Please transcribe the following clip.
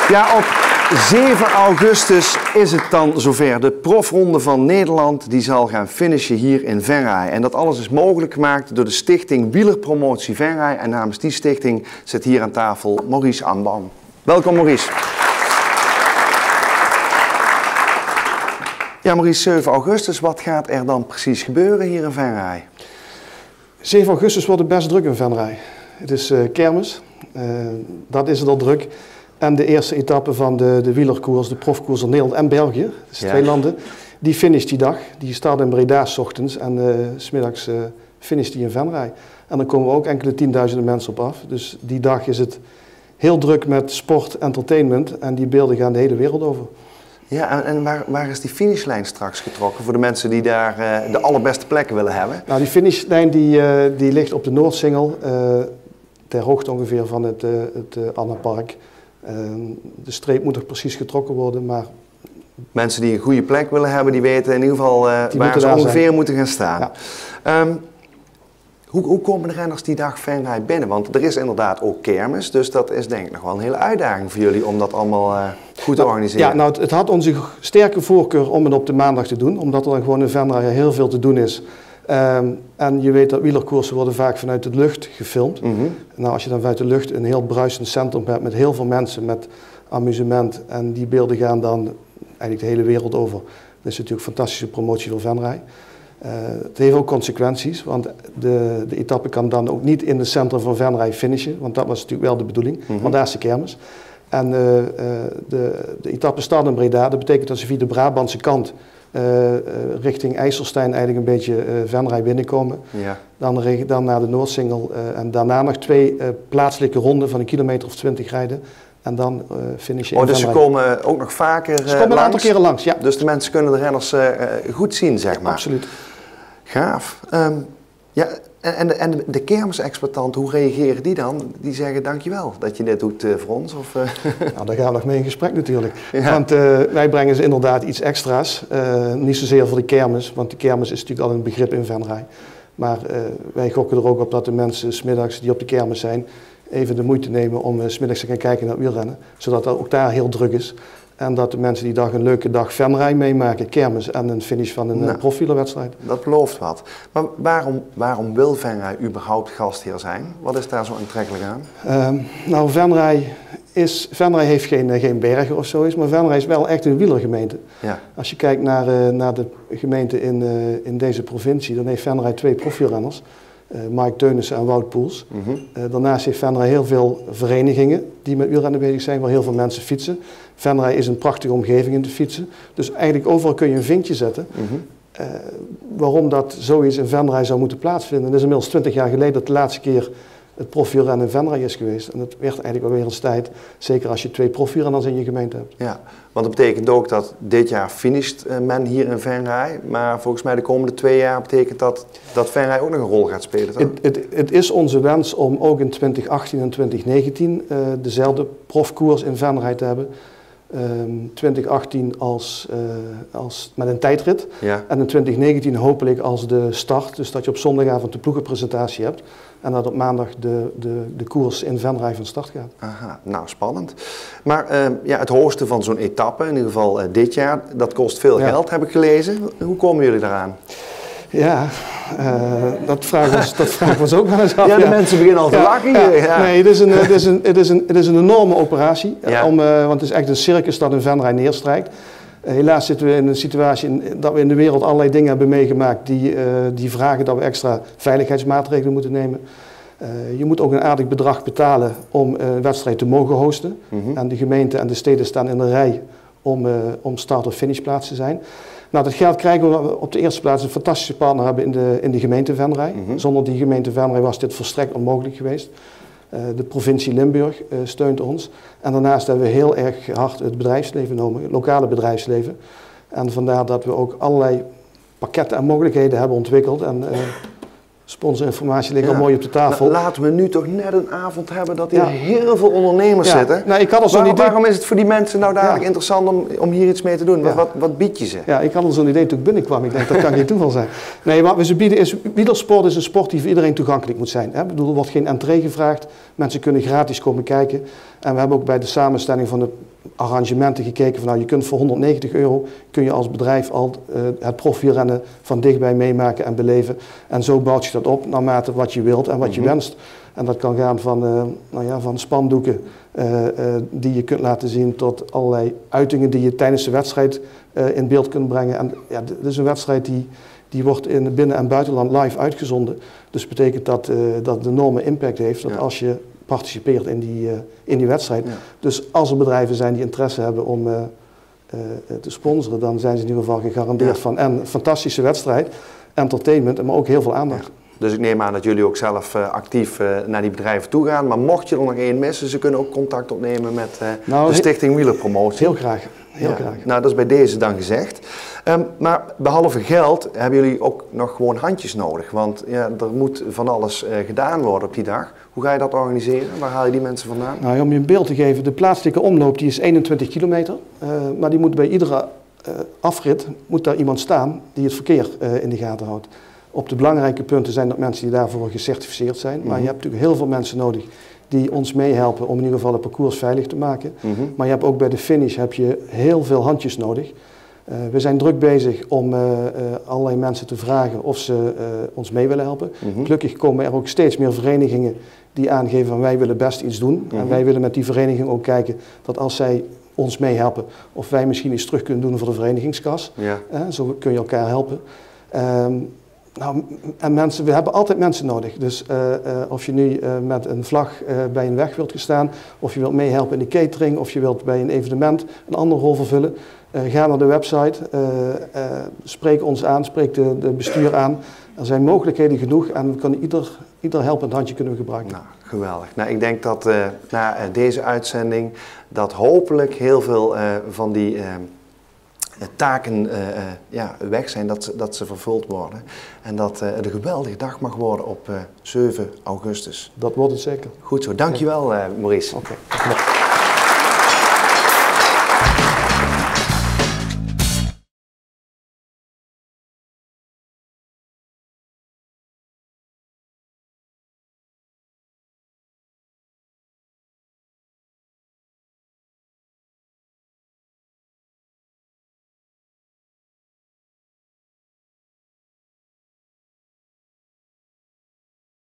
Ja, op 7 augustus is het dan zover. De profronde van Nederland die zal gaan finishen hier in Venray. En dat alles is mogelijk gemaakt door de stichting Wielerpromotie Venray. En namens die stichting zit hier aan tafel Maurice Amban. Welkom Maurice. Ja Maurice, 7 augustus, wat gaat er dan precies gebeuren hier in Venray? 7 augustus wordt het best druk in Venray. Het is kermis, dat is het al druk. En de eerste etappe van de wielerkoers, de profkoers in Nederland en België, dus 2 landen, die finisht die dag. Die start in Breda 's ochtends en 's middags finisht die in Venray. En dan komen ook enkele tienduizenden mensen op af. Dus die dag is het heel druk met sport, entertainment en die beelden gaan de hele wereld over. Ja, en waar is die finishlijn straks getrokken voor de mensen die daar de allerbeste plekken willen hebben? Nou, die finishlijn die ligt op de Noordsingel, ter hoogte ongeveer van het Annapark. De streep moet nog precies getrokken worden, maar... Mensen die een goede plek willen hebben, die weten in ieder geval waar ze ongeveer moeten gaan staan. Ja. Hoe komen de renners die dag Venray binnen? Want er is inderdaad ook kermis, dus dat is denk ik nog wel een hele uitdaging voor jullie om dat allemaal goed te organiseren. Ja, nou het had onze sterke voorkeur om het op de maandag te doen, omdat er dan gewoon in Venray heel veel te doen is. En je weet dat wielerkoersen worden vaak vanuit de lucht gefilmd. Nou, als je dan vanuit de lucht een heel bruisend centrum hebt met heel veel mensen, met amusement en die beelden gaan dan eigenlijk de hele wereld over. Dat is natuurlijk fantastische promotie voor Venray. Het heeft ook consequenties, want de etappe kan dan ook niet in het centrum van Venray finishen, want dat was natuurlijk wel de bedoeling, want daar is de kermis. En de etappe start in Breda, dat betekent dat ze via de Brabantse kant richting IJsselstein eigenlijk een beetje Venray binnenkomen. Ja. Dan naar de Noordsingel en daarna nog 2 plaatselijke ronden van 1 kilometer of 20 rijden. En dan finish je in dus Venray. ze komen ook nog vaker Ze komen een aantal keren langs, ja. Dus de mensen kunnen de renners goed zien, zeg maar. Absoluut. Gaaf. Ja, en de kermisexploitant, hoe reageren die dan? Die zeggen dankjewel dat je dit doet voor ons? Of, Nou, daar gaan we nog mee in gesprek natuurlijk. Ja. Want wij brengen ze inderdaad iets extra's. Niet zozeer voor de kermis, want de kermis is natuurlijk al een begrip in Venray. Maar wij gokken er ook op dat de mensen 's middags die op de kermis zijn, even de moeite nemen om 's middags te gaan kijken naar wielrennen. Zodat het ook daar heel druk is. En dat de mensen die dag een leuke dag Venray meemaken, kermis en een finish van een profwielerwedstrijd. Dat belooft wat. Maar waarom wil Venray überhaupt gastheer zijn? Wat is daar zo aantrekkelijk aan? Nou, Venray heeft geen bergen of zoiets, maar Venray is wel echt een wielergemeente. Ja. Als je kijkt naar de gemeenten in deze provincie, dan heeft Venray 2 profielrenners. Mike Teunissen en Wout Poels. Daarnaast heeft Venray heel veel verenigingen die met wielrennen bezig zijn, waar heel veel mensen fietsen. Venray is een prachtige omgeving in te fietsen. Dus eigenlijk overal kun je een vinkje zetten. Waarom dat zoiets in Venray zou moeten plaatsvinden. Dat is inmiddels 20 jaar geleden dat de laatste keer het profielrennen in Venray is geweest. En dat werd eigenlijk alweer eens tijd, zeker als je 2 profielrenners in je gemeente hebt. Ja, want dat betekent ook dat dit jaar finisht men hier in Venray. Maar volgens mij de komende 2 jaar betekent dat Venray ook nog een rol gaat spelen. Het is onze wens om ook in 2018 en 2019 dezelfde profkoers in Venray te hebben. 2018 met een tijdrit en in 2019 hopelijk als de start. Dus dat je op zondagavond de ploegenpresentatie hebt. En dat op maandag de koers in Venray van start gaat. Aha, nou spannend. Maar het hosten van zo'n etappe, in ieder geval dit jaar, dat kost veel geld, heb ik gelezen. Hoe komen jullie daaraan? Ja, dat vragen we ons ook wel eens af. Ja, de mensen beginnen al te lachen hier. Ja. Nee, het is een enorme operatie, want het is echt een circus dat in Venray neerstrijkt. Helaas zitten we in een situatie dat we in de wereld allerlei dingen hebben meegemaakt die vragen dat we extra veiligheidsmaatregelen moeten nemen. Je moet ook een aardig bedrag betalen om een wedstrijd te mogen hosten. En de gemeente en de steden staan in de rij om start- of finishplaats te zijn. Nou, dat geld krijgen we op de eerste plaats een fantastische partner hebben in de gemeente Venray. Zonder die gemeente Venray was dit volstrekt onmogelijk geweest. De provincie Limburg steunt ons. En daarnaast hebben we heel erg hard het bedrijfsleven genomen, het lokale bedrijfsleven. En vandaar dat we ook allerlei pakketten en mogelijkheden hebben ontwikkeld. En sponsorinformatie ligt al mooi op de tafel. Laten we nu toch net een avond hebben dat hier heel veel ondernemers zitten. Nou, ik had al zo'n idee. Waarom is het voor die mensen nou dadelijk interessant om hier iets mee te doen? Wat bied je ze? Ja, ik had al zo'n idee toen ik binnenkwam. Ik denk dat kan geen toeval zijn. Nee, wat we ze bieden is, wielersport is een sport die voor iedereen toegankelijk moet zijn. Ik bedoel, er wordt geen entree gevraagd. Mensen kunnen gratis komen kijken. En we hebben ook bij de samenstelling van arrangementen gekeken van nou, je kunt voor €190 kun je als bedrijf al het profwielrennen van dichtbij meemaken en beleven. En zo bouwt je dat op naarmate wat je wilt en wat je wenst. En dat kan gaan van spandoeken die je kunt laten zien tot allerlei uitingen die je tijdens de wedstrijd in beeld kunt brengen. En ja, dit is een wedstrijd die wordt in binnen- en buitenland live uitgezonden. Dus betekent dat dat een enorme impact heeft dat als je participeert in die wedstrijd. Ja. Dus als er bedrijven zijn die interesse hebben om te sponsoren, dan zijn ze in ieder geval gegarandeerd van en een fantastische wedstrijd, entertainment, maar ook heel veel aandacht. Ja. Dus ik neem aan dat jullie ook zelf actief naar die bedrijven toe gaan. Maar mocht je er nog één missen, ze kunnen ook contact opnemen met de Stichting Wielerpromotie. Heel graag. Heel graag. Nou, dat is bij deze dan gezegd. Maar behalve geld hebben jullie ook nog gewoon handjes nodig. Want ja, er moet van alles gedaan worden op die dag. Hoe ga je dat organiseren? Waar haal je die mensen vandaan? Nou, om je een beeld te geven, de plaatselijke omloop die is 21 kilometer. Maar die moet bij iedere afrit moet daar iemand staan die het verkeer in de gaten houdt. Op de belangrijke punten zijn dat mensen die daarvoor gecertificeerd zijn. Maar je hebt natuurlijk heel veel mensen nodig die ons meehelpen om in ieder geval het parcours veilig te maken. Maar je hebt ook bij de finish heb je heel veel handjes nodig. We zijn druk bezig om allerlei mensen te vragen of ze ons mee willen helpen. Gelukkig komen er ook steeds meer verenigingen die aangeven van wij willen best iets doen. En wij willen met die vereniging ook kijken dat als zij ons meehelpen of wij misschien iets terug kunnen doen voor de verenigingskas. Ja. Zo kun je elkaar helpen. Nou, en we hebben altijd mensen nodig. Dus of je nu met een vlag bij een weg wilt staan, of je wilt meehelpen in de catering, of je wilt bij een evenement een andere rol vervullen, ga naar de website, spreek ons aan, spreek de bestuur aan. Er zijn mogelijkheden genoeg en we kunnen ieder helpend handje kunnen we gebruiken. Nou, geweldig. Nou, ik denk dat na deze uitzending dat hopelijk heel veel van die taken weg zijn, dat ze vervuld worden. En dat het een geweldige dag mag worden op 7 augustus. Dat wordt het zeker. Goed zo. Dankjewel, Maurice. Oké.